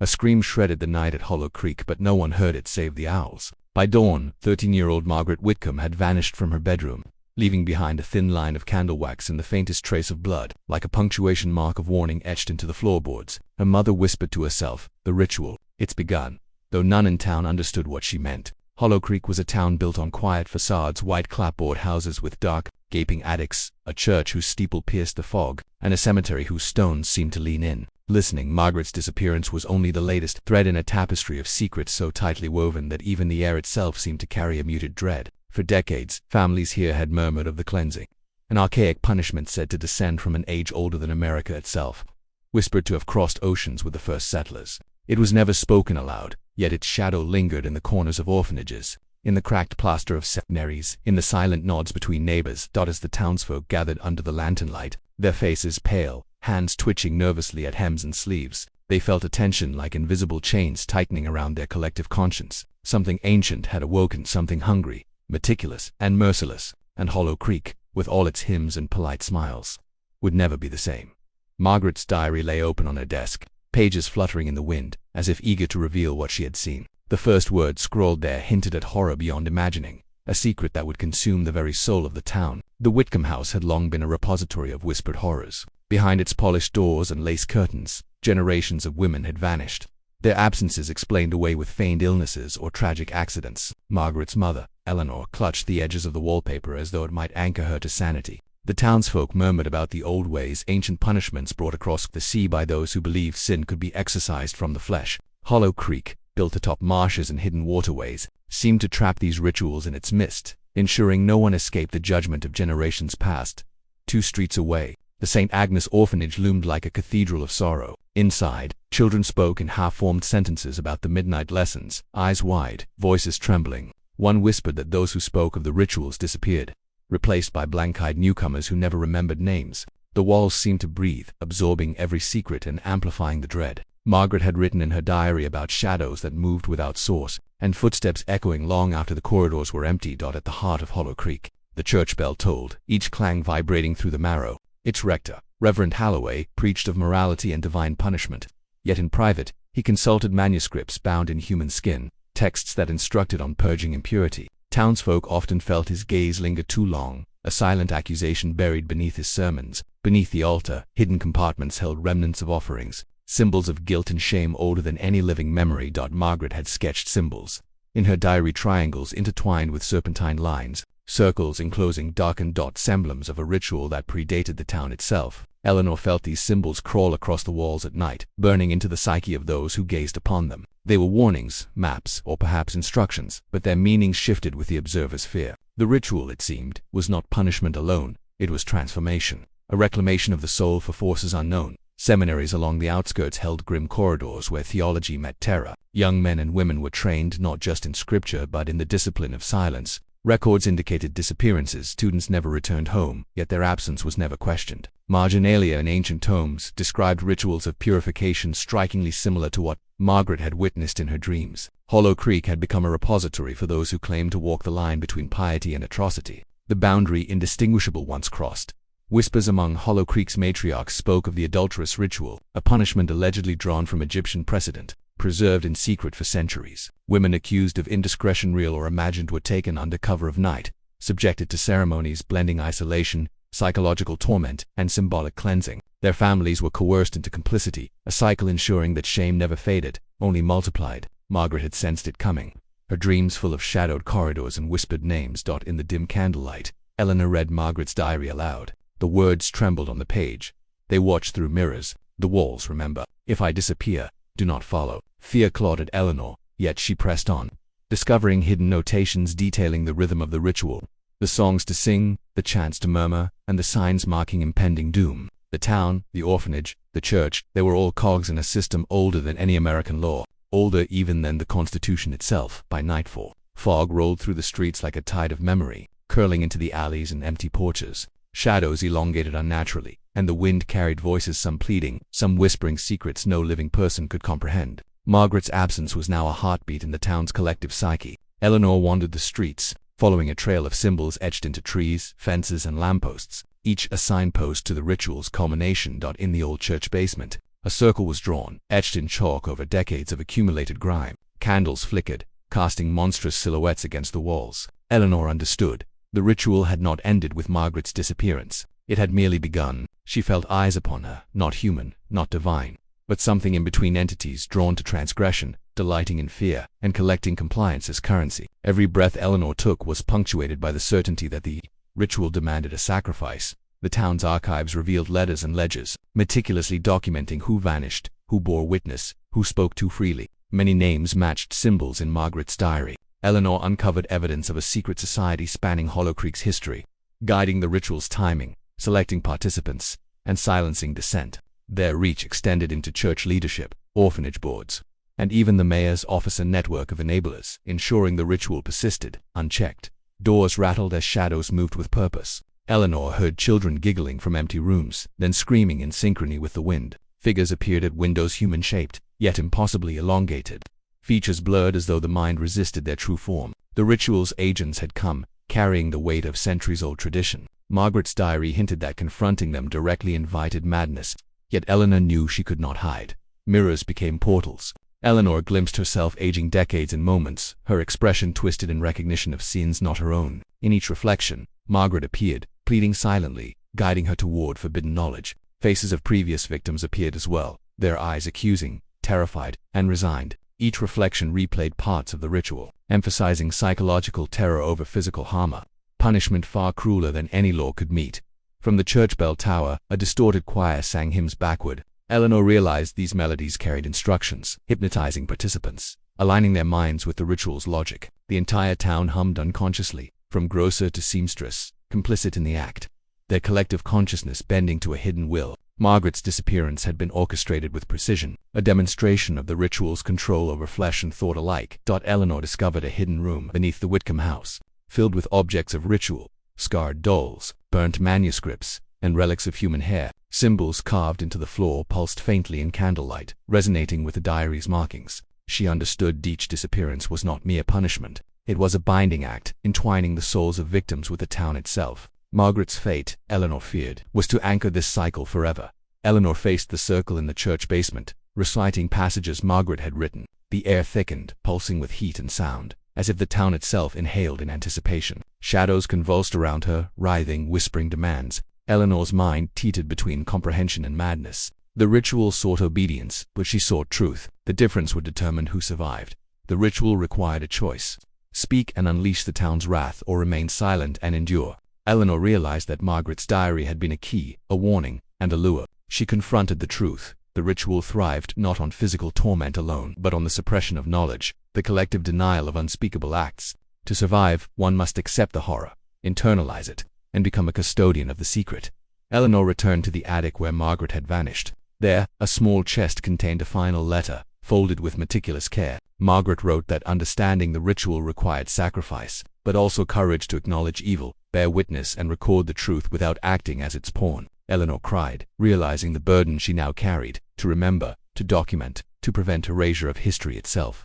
A scream shredded the night at Hollow Creek, but no one heard it save the owls. By dawn, 13-year-old Margaret Whitcomb had vanished from her bedroom, leaving behind a thin line of candle wax and the faintest trace of blood, like a punctuation mark of warning etched into the floorboards. Her mother whispered to herself, "The ritual, it's begun," though none in town understood what she meant. Hollow Creek was a town built on quiet facades, white clapboard houses with dark, gaping attics, a church whose steeple pierced the fog, and a cemetery whose stones seemed to lean in. Listening, Margaret's disappearance was only the latest thread in a tapestry of secrets so tightly woven that even the air itself seemed to carry a muted dread. For decades, families here had murmured of the cleansing, an archaic punishment said to descend from an age older than America itself, whispered to have crossed oceans with the first settlers. It was never spoken aloud, yet its shadow lingered in the corners of orphanages, in the cracked plaster of seminaries, in the silent nods between neighbors. As the townsfolk gathered under the lantern light, their faces pale, hands twitching nervously at hems and sleeves, they felt a tension like invisible chains tightening around their collective conscience. Something ancient had awoken, something hungry, meticulous, and merciless, and Hollow Creek, with all its hymns and polite smiles, would never be the same. Margaret's diary lay open on her desk, pages fluttering in the wind, as if eager to reveal what she had seen. The first words scrawled there hinted at horror beyond imagining, a secret that would consume the very soul of the town. The Whitcomb house had long been a repository of whispered horrors. Behind its polished doors and lace curtains, generations of women had vanished, their absences explained away with feigned illnesses or tragic accidents. Margaret's mother, Eleanor, clutched the edges of the wallpaper as though it might anchor her to sanity. The townsfolk murmured about the old ways, ancient punishments brought across the sea by those who believed sin could be exorcised from the flesh. Hollow Creek, built atop marshes and hidden waterways, seemed to trap these rituals in its midst, ensuring no one escaped the judgment of generations past. 2 streets away, the St. Agnes orphanage loomed like a cathedral of sorrow. Inside, children spoke in half-formed sentences about the midnight lessons, eyes wide, voices trembling. One whispered that those who spoke of the rituals disappeared, replaced by blank-eyed newcomers who never remembered names. The walls seemed to breathe, absorbing every secret and amplifying the dread. Margaret had written in her diary about shadows that moved without source, and footsteps echoing long after the corridors were empty. At the heart of Hollow Creek, the church bell tolled, each clang vibrating through the marrow. Its rector, Reverend Halloway, preached of morality and divine punishment, yet in private, he consulted manuscripts bound in human skin, texts that instructed on purging impurity. Townsfolk often felt his gaze linger too long, a silent accusation buried beneath his sermons. Beneath the altar, hidden compartments held remnants of offerings, symbols of guilt and shame older than any living memory. Margaret had sketched symbols in her diary, triangles intertwined with serpentine lines, circles enclosing darkened dots, emblems of a ritual that predated the town itself. Eleanor felt these symbols crawl across the walls at night, burning into the psyche of those who gazed upon them. They were warnings, maps, or perhaps instructions, but their meanings shifted with the observer's fear. The ritual, it seemed, was not punishment alone, it was transformation, a reclamation of the soul for forces unknown. Seminaries along the outskirts held grim corridors where theology met terror. Young men and women were trained not just in scripture but in the discipline of silence. Records indicated disappearances. Students never returned home, yet their absence was never questioned. Marginalia in ancient tomes described rituals of purification strikingly similar to what Margaret had witnessed in her dreams. Hollow Creek had become a repository for those who claimed to walk the line between piety and atrocity. The boundary indistinguishable once crossed. Whispers among Hollow Creek's matriarchs spoke of the Adulteress Ritual, a punishment allegedly drawn from Egyptian precedent, preserved in secret for centuries. Women accused of indiscretion, real or imagined, were taken under cover of night, subjected to ceremonies blending isolation, psychological torment, and symbolic cleansing. Their families were coerced into complicity, a cycle ensuring that shame never faded, only multiplied. Margaret had sensed it coming, her dreams full of shadowed corridors and whispered names. In the dim candlelight, Eleanor read Margaret's diary aloud. The words trembled on the page. They watched through mirrors. The walls, remember. If I disappear, do not follow. Fear clawed at Eleanor, yet she pressed on, discovering hidden notations detailing the rhythm of the ritual, the songs to sing, the chants to murmur, and the signs marking impending doom. The town, the orphanage, the church, they were all cogs in a system older than any American law, older even than the Constitution itself. By nightfall, fog rolled through the streets like a tide of memory, curling into the alleys and empty porches. Shadows elongated unnaturally, and the wind carried voices, some pleading, some whispering secrets no living person could comprehend. Margaret's absence was now a heartbeat in the town's collective psyche. Eleanor wandered the streets, following a trail of symbols etched into trees, fences, and lampposts, each a signpost to the ritual's culmination. In the old church basement, A circle was drawn, etched in chalk over decades of accumulated grime. Candles flickered, casting monstrous silhouettes against the walls. Eleanor understood. The ritual had not ended with Margaret's disappearance. It had merely begun. She felt eyes upon her, not human, not divine, but something in between, entities drawn to transgression, delighting in fear, and collecting compliance as currency. Every breath Eleanor took was punctuated by the certainty that the ritual demanded a sacrifice. The town's archives revealed letters and ledgers, meticulously documenting who vanished, who bore witness, who spoke too freely. Many names matched symbols in Margaret's diary. Eleanor uncovered evidence of a secret society spanning Hollow Creek's history, guiding the ritual's timing, selecting participants, and silencing dissent. Their reach extended into church leadership, orphanage boards, and even the mayor's office and network of enablers, ensuring the ritual persisted, unchecked. Doors rattled as shadows moved with purpose. Eleanor heard children giggling from empty rooms, then screaming in synchrony with the wind. Figures appeared at windows human-shaped, yet impossibly elongated. Features blurred as though the mind resisted their true form. The ritual's agents had come, carrying the weight of centuries-old tradition. Margaret's diary hinted that confronting them directly invited madness, yet Eleanor knew she could not hide. Mirrors became portals. Eleanor glimpsed herself aging decades in moments, her expression twisted in recognition of sins not her own. In each reflection, Margaret appeared, pleading silently, guiding her toward forbidden knowledge. Faces of previous victims appeared as well, their eyes accusing, terrified, and resigned. Each reflection replayed parts of the ritual, emphasizing psychological terror over physical harm, punishment far crueler than any law could meet. From the church bell tower, a distorted choir sang hymns backward. Eleanor realized these melodies carried instructions, hypnotizing participants, aligning their minds with the ritual's logic. The entire town hummed unconsciously, from grocer to seamstress, complicit in the act, their collective consciousness bending to a hidden will. Margaret's disappearance had been orchestrated with precision, a demonstration of the ritual's control over flesh and thought alike. Eleanor discovered a hidden room beneath the Whitcomb house, filled with objects of ritual, scarred dolls, burnt manuscripts, and relics of human hair. Symbols carved into the floor pulsed faintly in candlelight, resonating with the diary's markings. She understood each disappearance was not mere punishment. It was a binding act, entwining the souls of victims with the town itself. Margaret's fate, Eleanor feared, was to anchor this cycle forever. Eleanor faced the circle in the church basement, reciting passages Margaret had written. The air thickened, pulsing with heat and sound, as if the town itself inhaled in anticipation. Shadows convulsed around her, writhing, whispering demands. Eleanor's mind teetered between comprehension and madness. The ritual sought obedience, but she sought truth. The difference would determine who survived. The ritual required a choice: speak and unleash the town's wrath, or remain silent and endure. Eleanor realized that Margaret's diary had been a key, a warning, and a lure. She confronted the truth. The ritual thrived not on physical torment alone, but on the suppression of knowledge, the collective denial of unspeakable acts. To survive, one must accept the horror, internalize it, and become a custodian of the secret. Eleanor returned to the attic where Margaret had vanished. There, a small chest contained a final letter, folded with meticulous care. Margaret wrote that understanding the ritual required sacrifice, but also courage to acknowledge evil, bear witness, and record the truth without acting as its pawn. Eleanor cried, realizing the burden she now carried: to remember, to document, to prevent erasure of history itself.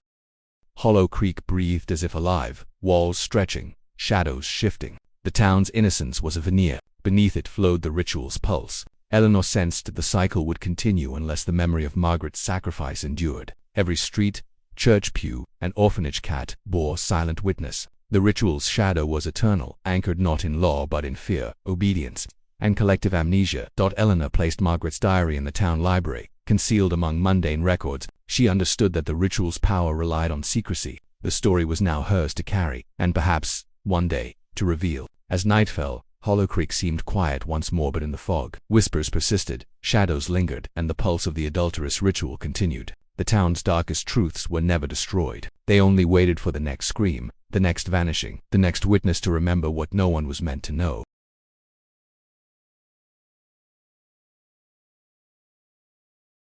Hollow Creek breathed as if alive, walls stretching, shadows shifting. The town's innocence was a veneer. Beneath it flowed the ritual's pulse. Eleanor sensed the cycle would continue unless the memory of Margaret's sacrifice endured. Every street, church pew, and orphanage cat bore silent witness. The ritual's shadow was eternal, anchored not in law but in fear, obedience, and collective amnesia. Eleanor placed Margaret's diary in the town library, concealed among mundane records. She understood that the ritual's power relied on secrecy. The story was now hers to carry, and perhaps, one day, to reveal. As night fell, Hollow Creek seemed quiet once more, but in the fog, whispers persisted, shadows lingered, and the pulse of the Adulteress Ritual continued. The town's darkest truths were never destroyed. They only waited for the next scream, the next vanishing, the next witness to remember what no one was meant to know.